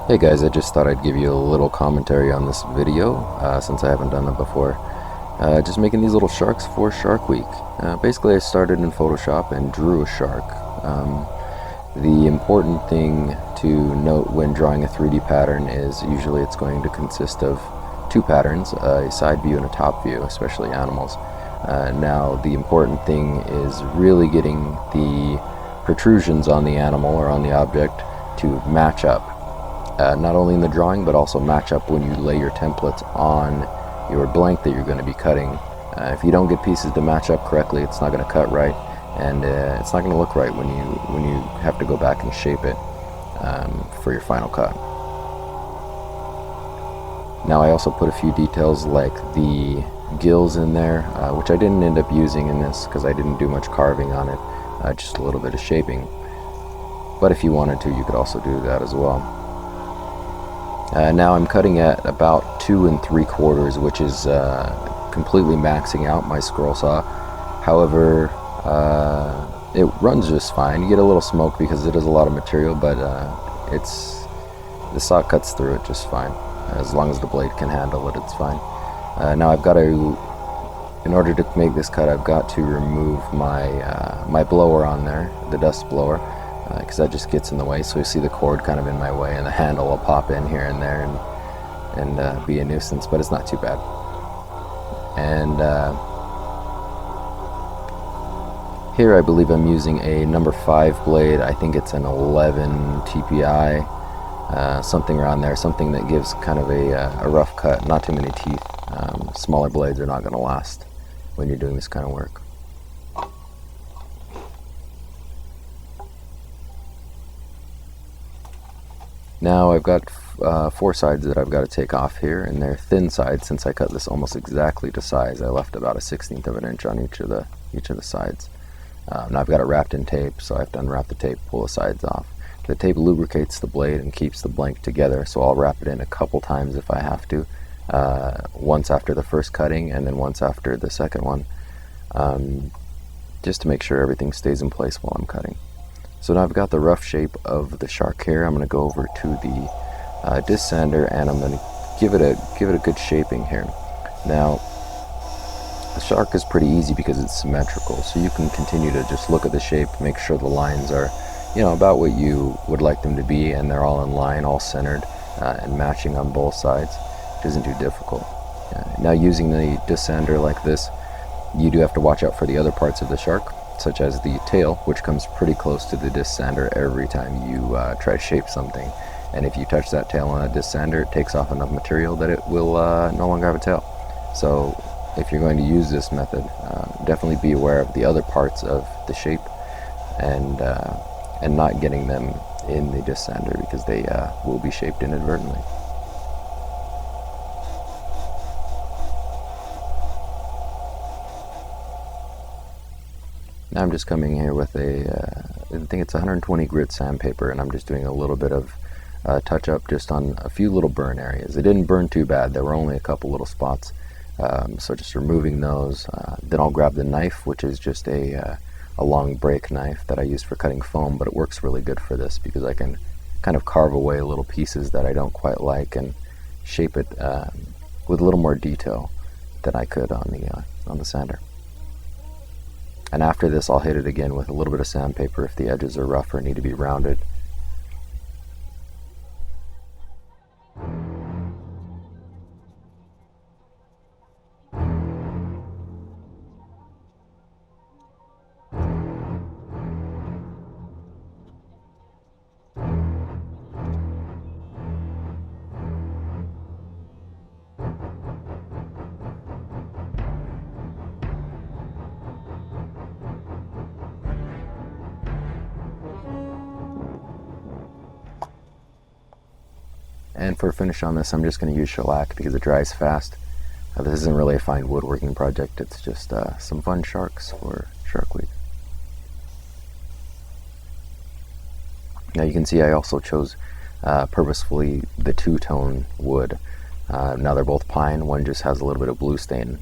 Hey guys, I just thought I'd give you a little commentary on this video since I haven't done it before. Just making these little sharks for Shark Week. Basically, I started in Photoshop and drew a shark. The important thing to note when drawing a 3D pattern is usually it's going to consist of two patterns, a side view and a top view, especially animals. Now, the important thing is really getting the protrusions on the animal or on the object to match up. Not only in the drawing, but also match up when you lay your templates on your blank that you're going to be cutting. If you don't get pieces to match up correctly, it's not going to cut right, and it's not going to look right when you have to go back and shape it for your final cut. Now I also put a few details like the gills in there, which I didn't end up using in this because I didn't do much carving on it, just a little bit of shaping. But if you wanted to, you could also do that as well. Now I'm cutting at about 2 3/4, which is completely maxing out my scroll saw. However, it runs just fine. You get a little smoke because it is a lot of material, but the saw cuts through it just fine. As long as the blade can handle it, it's fine. Now I've got to, in order to make this cut, I've got to remove my blower on there, the dust blower, because that just gets in the way. So you see the cord kind of in my way, and the handle will pop in here and there and be a nuisance, but it's not too bad. And here I believe I'm using a number 5 blade. I think it's an 11 TPI, something around there, something that gives kind of a rough cut, not too many teeth. Smaller blades are not going to last when you're doing this kind of work. Now I've got 4 sides that I've got to take off here, and they're thin sides since I cut this almost exactly to size. I left about a 1/16 of an inch on each of the sides. Now I've got it wrapped in tape, so I have to unwrap the tape, pull the sides off. The tape lubricates the blade and keeps the blank together, so I'll wrap it in a couple times if I have to. Once after the first cutting and then once after the second one, just to make sure everything stays in place while I'm cutting. So now I've got the rough shape of the shark here. I'm going to go over to the disc sander and I'm going to give it a good shaping here. Now the shark is pretty easy because it's symmetrical, so you can continue to just look at the shape, make sure the lines are, about what you would like them to be, and they're all in line, all centered, and matching on both sides, which isn't too difficult. Now using the disc sander like this, you do have to watch out for the other parts of the shark, such as the tail, which comes pretty close to the disc sander every time you try to shape something. And if you touch that tail on a disc sander, it takes off enough material that it will no longer have a tail. So if you're going to use this method, definitely be aware of the other parts of the shape and not getting them in the disc sander, because they will be shaped inadvertently. Now I'm just coming here with I think it's 120 grit sandpaper, and I'm just doing a little bit of touch up just on a few little burn areas. It didn't burn too bad, there were only a couple little spots, so just removing those. Then I'll grab the knife, which is just a long break knife that I use for cutting foam, but it works really good for this because I can kind of carve away little pieces that I don't quite like and shape it with a little more detail than I could on the sander. And after this, I'll hit it again with a little bit of sandpaper if the edges are rough or need to be rounded. And for a finish on this, I'm just going to use shellac because it dries fast. This isn't really a fine woodworking project, it's just some fun sharks for Shark Week. Now you can see I also chose purposefully the two-tone wood. Now they're both pine, one just has a little bit of blue stain,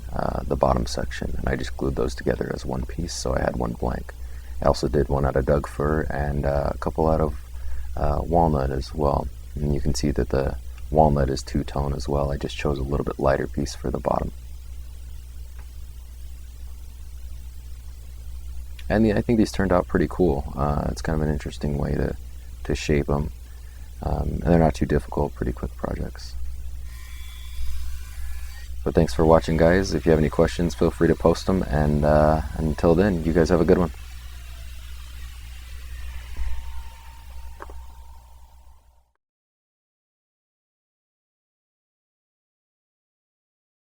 the bottom section, and I just glued those together as one piece, so I had one blank. I also did one out of Doug fir and a couple out of walnut as well. And you can see that the walnut is two-tone as well. I just chose a little bit lighter piece for the bottom. And I think these turned out pretty cool. It's kind of an interesting way to shape them. And they're not too difficult, pretty quick projects. But thanks for watching, guys. If you have any questions, feel free to post them. And until then, you guys have a good one.